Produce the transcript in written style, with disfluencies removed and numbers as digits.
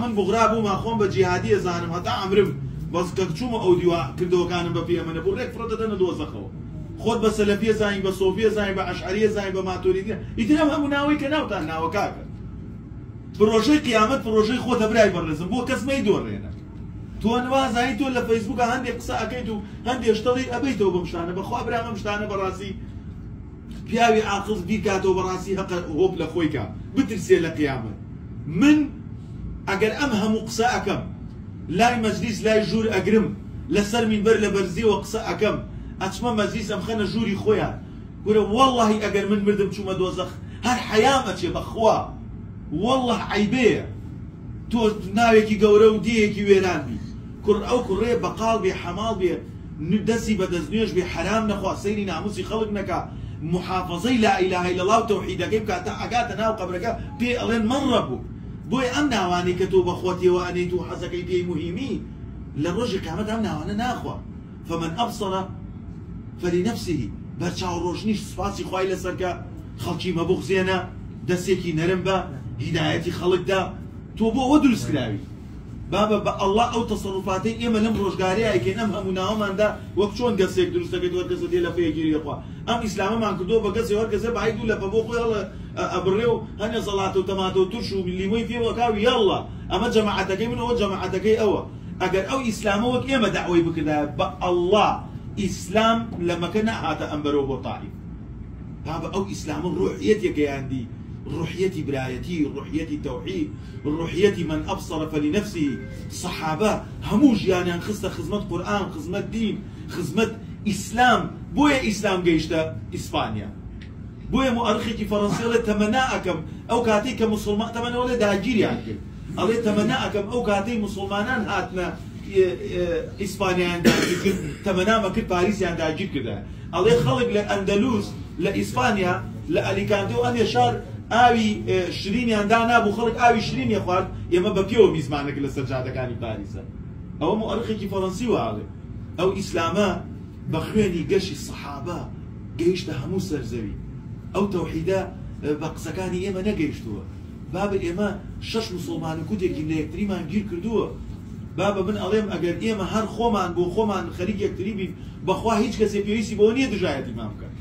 من بغرا بوومە خۆم بە جیهادی ئەزانم هەتا ئەمرم بەس کە چوومە ئەو دیوە کردەوەکانم بە پێمەنە بۆ ڕێک فرۆدەدەنە دۆزەخەوە خۆت بە سەلەفیە زانی بە سۆفیە زانی بە عەشعەریە زانی بە ماتوریدیە ئیتر ئەم هەموو ناوەی کە ناوتان ناوە کاکە پرۆژەی قیامەت پرۆژەی خۆتە برای بەڕێزم بۆ کەس مەیدۆڕێنە تۆ نوازانی تۆ لە فەیسبووکە هەندێک قسە ئەکەیت و هەندێک شتەڵی ئەبەیتەوە بەم شتانە بەخوا برا ئەم شتانە بەڕاستی پیاوی عاقڵ بیکاتەوە بەڕاستی هەقە هۆپ لە خۆی کا بترسێ لە قیامەت من ئەگەر ئەم هەموو قسە ئەەکەم لای مەجلیس لای ژوور ئەگرم لەسەر مینبەر لە بەرزیەوە قسە ئەەکەم ئەچمە مەجلیس ئەم خەنە ژووری خۆیان گورە وەڵڵاهی ئەگەر من مردم چوومە دۆزەخ هەر حەیام ئەچێ بەخوا وەڵڵه عەیبەیە تۆ ناوێکی گەورە و دیەکی وێران بی کوڕ ئەو کوڕێ بەقاڵ بێ حەماڵ بێ دەستی بە دەستنوێژ بێ حەرام نەخوا سەیری ناموسی خەڵک نەکا محافظەی لا ئیلاهە ئیلا الله و تەوحیدەکەی بکاتە ئەگاتە ناو قەبرەکە پێ ئەڵێن مەڕە بوو بۆی ئەم ناوانەی کە تۆ بەخۆتیەوە ئەنەیت و حەزەکەی پێی مهمی لە ڕۆژی قیامەت ئەم ناوانە ناخوا فمن ئەبصەر فلنفسه بەرچاو ڕۆژنیش سوپاسی خوای لەسەرکە خەڵکی مەبوغزێنە دەستێکی نەرم بە هیدایەتی خەڵکدا تۆ بۆ ئەوە دروست کراوی بابە بە ئەڵڵا ئەو تەسەڕوفاتەی ئێمە لەم ڕۆژگاریایەکەین ئەم هەموو ناوەماندا وەک چۆن گەسێک دروستەکەیت وەرگەزە دێ لە پێگیریەخوا ئەم ئیسلامەمان کردۆ بە گەسێ وەرگەزە بەعید و لە بە بۆ خۆی ئەبڕێ و هەنێ زەڵاتە و تەماتە و تورش و لیمۆی پێوە کاوی یاڵڵا ئەمە جەماعەتەکەی من ئەوە جەماعەتەکەی ئەوە ئەگەر ئەو ئیسلامە وەک ئێمە داوای بکردایە بە ئەڵڵا ئیسلام لە مەکە نەهاتە ئەم بەرەوە بۆ تاعیب بابە ئەو ئیسلامە ڕوحیەتێکەیاندی روحيتي برايتي روحيتي توحيد روحيتي من أبصر فلنفسه صحابة هموش يعني خصة خدمة قرآن خدمة دين خدمة إسلام بويا إسلام جيشتا إسبانيا بويا مؤرخي فرنسية تمناءكم أو كاتي كمسلمان تمنى ولا داجيري عنكم الله تمناءكم أو كاتي مسلمانان هاتنا إسبانيا عندها تمنى ما كنت باريس عندها جير كذا الله خلق لأندلس لإسبانيا لأليكانتي وأنا شار ئاوی شرینیان دانا بوو خەڵک ئاوی شرینی خوارد ئێمە بە پێوە میزمانێک لە سەرجادەکانی پاریسە ئەوە مؤرخێکی فەڕەنسی وایڵێ ئەو ئیسلامە بە خوێنی گەشی سەحابە گەیشتە هەموو سەرزەوی ئەو تەوحیدە بە قسەکانی ئێمە نەگەیشتووە بابە ئێمە 6 مسلمان و کوتێکی لە یەکتریمان گیر کردووە بابە من ئەڵێم ئەگەر ئێمە هەر خۆمان بۆ خۆمان خەریک یەکتری بین بەخوا هیچ کەسێ پێویستی بەوە نییە دژایەتیمان بکات